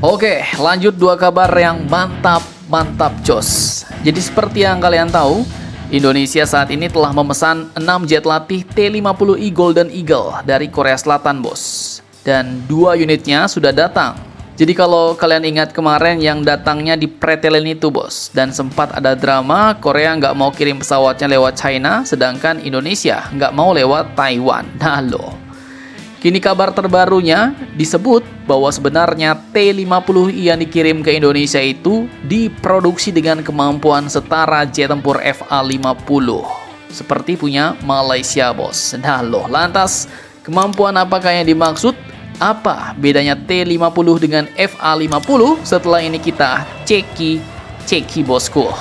Oke, lanjut dua kabar yang mantap jos. Jadi seperti yang kalian tahu, Indonesia saat ini telah memesan 6 jet latih T-50I Golden Eagle dari Korea Selatan, bos. Dan 2 unitnya sudah datang. Jadi kalau kalian ingat kemarin yang datangnya dipretelin itu, bos. Dan sempat ada drama, Korea nggak mau kirim pesawatnya lewat China, sedangkan Indonesia nggak mau lewat Taiwan. Nah loh. Kini kabar terbarunya disebut bahwa sebenarnya T-50I yang dikirim ke Indonesia itu diproduksi dengan kemampuan setara jet tempur FA-50. Seperti punya Malaysia, bos. Nah loh, lantas kemampuan apakah yang dimaksud? Apa bedanya T-50 dengan FA-50? Setelah ini kita ceki bosku.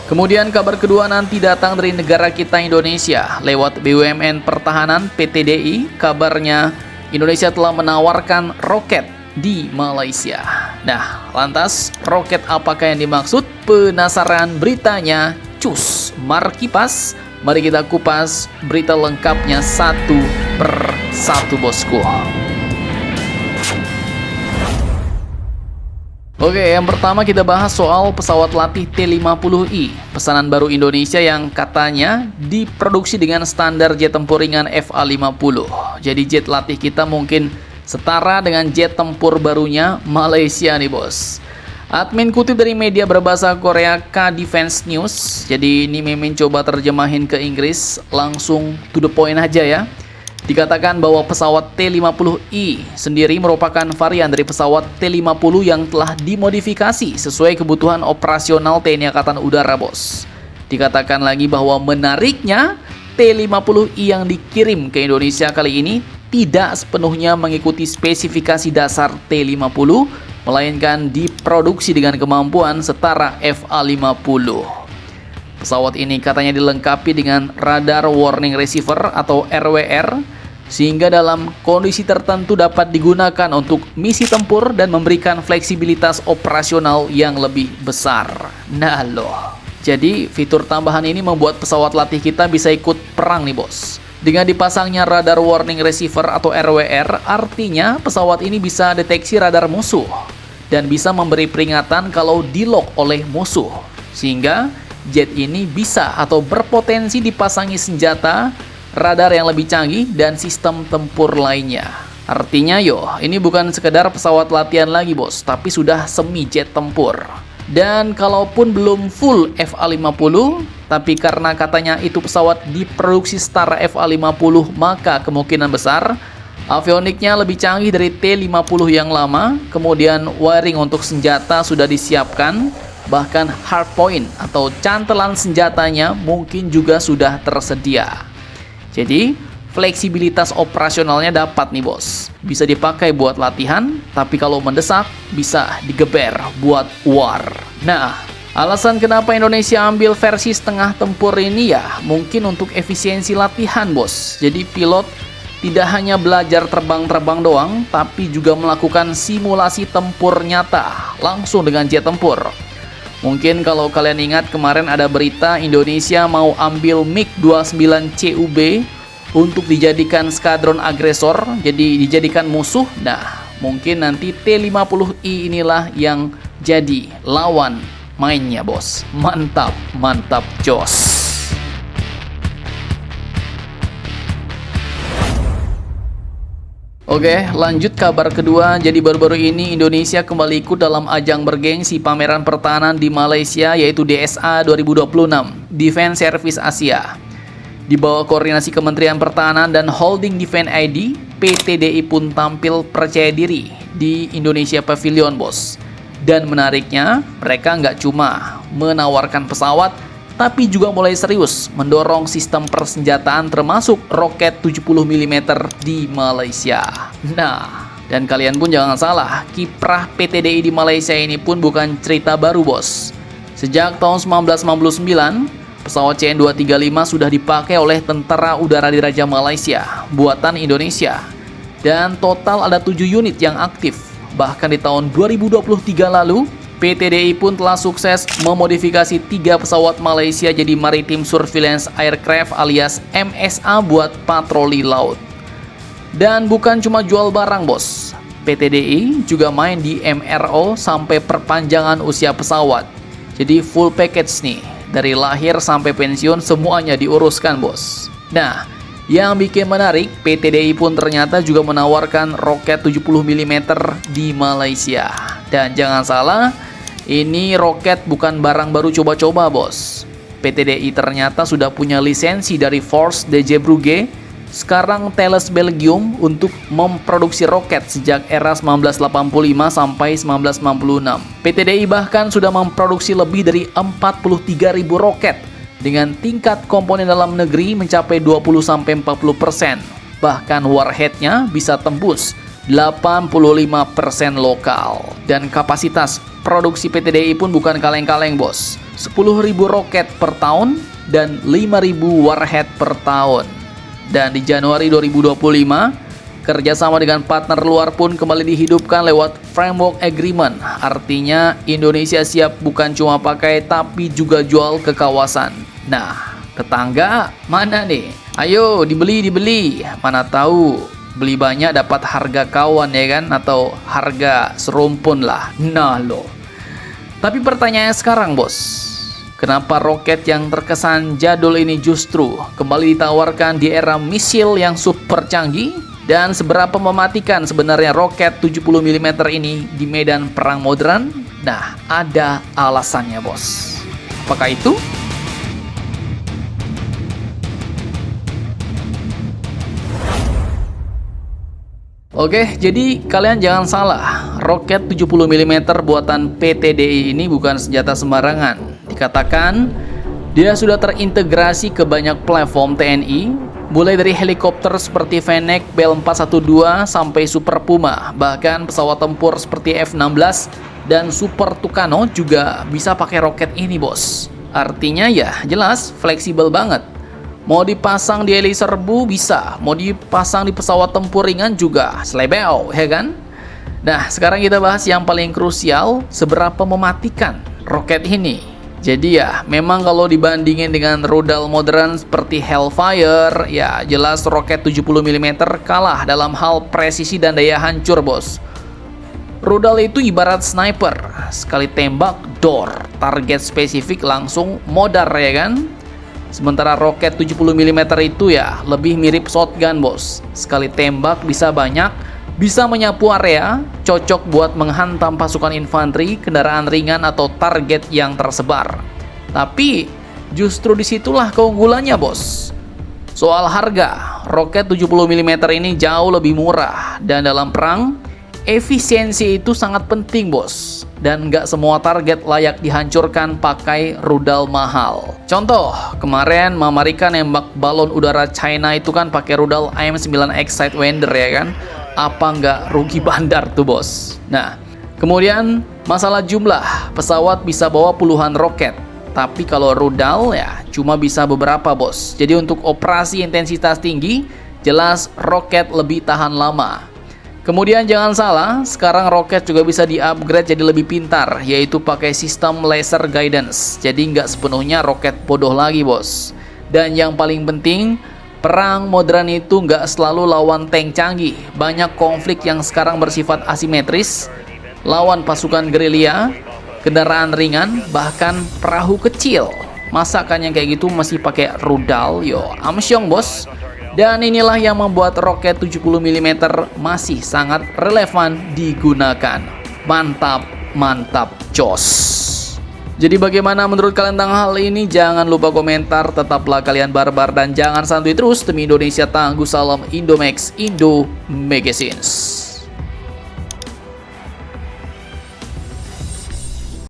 Kemudian kabar kedua nanti datang dari negara kita Indonesia lewat BUMN Pertahanan PTDI. Kabarnya Indonesia telah menawarkan roket di Malaysia. Nah, lantas roket apakah yang dimaksud? Penasaran beritanya? Cus, Markipas. Mari kita kupas berita lengkapnya satu per satu, bosku. Oke, yang pertama kita bahas soal pesawat latih T-50I, pesanan baru Indonesia yang katanya diproduksi dengan standar jet tempur ringan FA-50. Jadi jet latih kita mungkin setara dengan jet tempur barunya Malaysia nih, bos. Admin kutip dari media berbahasa Korea K-Defense News. Jadi ini Mimin coba terjemahin ke Inggris, langsung to the point aja ya. Dikatakan bahwa pesawat T-50I sendiri merupakan varian dari pesawat T-50 yang telah dimodifikasi sesuai kebutuhan operasional TNI Angkatan Udara, bos. Dikatakan lagi bahwa menariknya T-50I yang dikirim ke Indonesia kali ini tidak sepenuhnya mengikuti spesifikasi dasar T-50, melainkan diproduksi dengan kemampuan setara FA-50. Pesawat ini katanya dilengkapi dengan radar warning receiver atau RWR, sehingga dalam kondisi tertentu dapat digunakan untuk misi tempur dan memberikan fleksibilitas operasional yang lebih besar. Nah loh, jadi fitur tambahan ini membuat pesawat latih kita bisa ikut perang nih, bos. Dengan dipasangnya radar warning receiver atau RWR, artinya pesawat ini bisa deteksi radar musuh dan bisa memberi peringatan kalau di-lock oleh musuh, sehingga jet ini bisa atau berpotensi dipasangi senjata, radar yang lebih canggih, dan sistem tempur lainnya. Artinya ini bukan sekedar pesawat latihan lagi, bos, tapi sudah semi jet tempur. Dan kalaupun belum full FA-50, tapi karena katanya itu pesawat diproduksi setara FA-50, maka kemungkinan besar avioniknya lebih canggih dari T-50 yang lama. Kemudian wiring untuk senjata sudah disiapkan, bahkan hardpoint atau cantelan senjatanya mungkin juga sudah tersedia. Jadi fleksibilitas operasionalnya dapat nih, bos. Bisa dipakai buat latihan, tapi kalau mendesak bisa digeber buat war. Nah, alasan kenapa Indonesia ambil versi setengah tempur ini ya mungkin untuk efisiensi latihan, bos. Jadi pilot tidak hanya belajar terbang-terbang doang, tapi juga melakukan simulasi tempur nyata langsung dengan jet tempur. Mungkin kalau kalian ingat kemarin ada berita Indonesia mau ambil MiG-29 CUB untuk dijadikan skadron agresor, jadi dijadikan musuh. Nah, mungkin nanti T-50I inilah yang jadi lawan mainnya, bos. Mantap jos. Oke, lanjut kabar kedua. Jadi baru-baru ini Indonesia kembali ikut dalam ajang bergengsi pameran pertahanan di Malaysia, yaitu DSA 2026, Defense Service Asia. Di bawah koordinasi Kementerian Pertahanan dan Holding Defense ID, PTDI pun tampil percaya diri di Indonesia Pavilion, bos. Dan menariknya, mereka nggak cuma menawarkan pesawat, tapi juga mulai serius mendorong sistem persenjataan termasuk roket 70 mm di Malaysia. Nah, dan kalian pun jangan salah, kiprah PTDI di Malaysia ini pun bukan cerita baru, bos. Sejak tahun 1999, pesawat CN-235 sudah dipakai oleh Tentara Udara Diraja Malaysia, buatan Indonesia. Dan total ada 7 unit yang aktif. Bahkan di tahun 2023 lalu, PTDI pun telah sukses memodifikasi 3 pesawat Malaysia jadi Maritime Surveillance Aircraft alias MSA buat patroli laut. Dan bukan cuma jual barang, bos. PT.DI juga main di MRO sampai perpanjangan usia pesawat. Jadi full package nih, dari lahir sampai pensiun semuanya diuruskan bos. Nah, yang bikin menarik, PT.DI pun ternyata juga menawarkan roket 70 mm di Malaysia. Dan jangan salah, ini roket bukan barang baru coba-coba bos. PT.DI ternyata sudah punya lisensi dari Force de Zeebrugge, sekarang Thales Belgium, untuk memproduksi roket sejak era 1985 sampai 1996. PT.DI bahkan sudah memproduksi lebih dari 43.000 roket dengan tingkat komponen dalam negeri mencapai 20-40%. Bahkan warheadnya bisa tembus 85% lokal. Dan kapasitas produksi PT.DI pun bukan kaleng-kaleng bos. 10.000 roket per tahun dan 5.000 warhead per tahun. Dan di Januari 2025, kerjasama dengan partner luar pun kembali dihidupkan lewat Framework Agreement. Artinya Indonesia siap bukan cuma pakai tapi juga jual ke kawasan. Nah, tetangga mana nih? Ayo dibeli. Mana tahu beli banyak dapat harga kawan ya kan? Atau harga serumpun lah. Nah loh. Tapi pertanyaannya sekarang bos, kenapa roket yang terkesan jadul ini justru kembali ditawarkan di era misil yang super canggih? Dan seberapa mematikan sebenarnya roket 70 mm ini di medan perang modern? Nah, ada alasannya bos. Apakah itu? Oke, jadi kalian jangan salah, roket 70 mm buatan PT.DI ini bukan senjata sembarangan. Dikatakan, dia sudah terintegrasi ke banyak platform TNI, mulai dari helikopter seperti Fennec, Bell 412, sampai Super Puma. Bahkan pesawat tempur seperti F-16 dan Super Tucano juga bisa pakai roket ini bos. Artinya ya jelas fleksibel banget. Mau dipasang di heli serbu bisa, mau dipasang di pesawat tempur ringan juga, selebeo, ya kan? Nah, sekarang kita bahas yang paling krusial, seberapa mematikan roket ini. Jadi ya, memang kalau dibandingin dengan rudal modern seperti Hellfire, ya jelas roket 70 mm kalah dalam hal presisi dan daya hancur, bos. Rudal itu ibarat sniper, sekali tembak, dor, target spesifik langsung modar, ya kan? Sementara roket 70 mm itu ya lebih mirip shotgun bos. Sekali tembak bisa banyak, bisa menyapu area, cocok buat menghantam pasukan infanteri, kendaraan ringan atau target yang tersebar. Tapi justru disitulah keunggulannya bos. Soal harga, roket 70 mm ini jauh lebih murah. Dan dalam perang, efisiensi itu sangat penting bos. Dan nggak semua target layak dihancurkan pakai rudal mahal. Contoh, kemarin Mama Rika nembak balon udara China itu kan pakai rudal AIM-9X Sidewinder ya kan? Apa nggak rugi bandar tuh bos? Nah, kemudian masalah jumlah, pesawat bisa bawa puluhan roket. Tapi kalau rudal ya cuma bisa beberapa bos. Jadi untuk operasi intensitas tinggi, jelas roket lebih tahan lama. Kemudian jangan salah, sekarang roket juga bisa di-upgrade jadi lebih pintar, yaitu pakai sistem laser guidance. Jadi nggak sepenuhnya roket bodoh lagi bos. Dan yang paling penting, perang modern itu nggak selalu lawan tank canggih. Banyak konflik yang sekarang bersifat asimetris, lawan pasukan gerilya, kendaraan ringan, bahkan perahu kecil. Masa kan yang kayak gitu masih pakai rudal? Yo, amsyong bos. Dan inilah yang membuat roket 70 mm masih sangat relevan digunakan. Mantap, mantap, jos. Jadi bagaimana menurut kalian tentang hal ini? Jangan lupa komentar, tetaplah kalian barbar dan jangan santuy terus. Demi Indonesia tangguh, salam Indomax, Indo Magazines.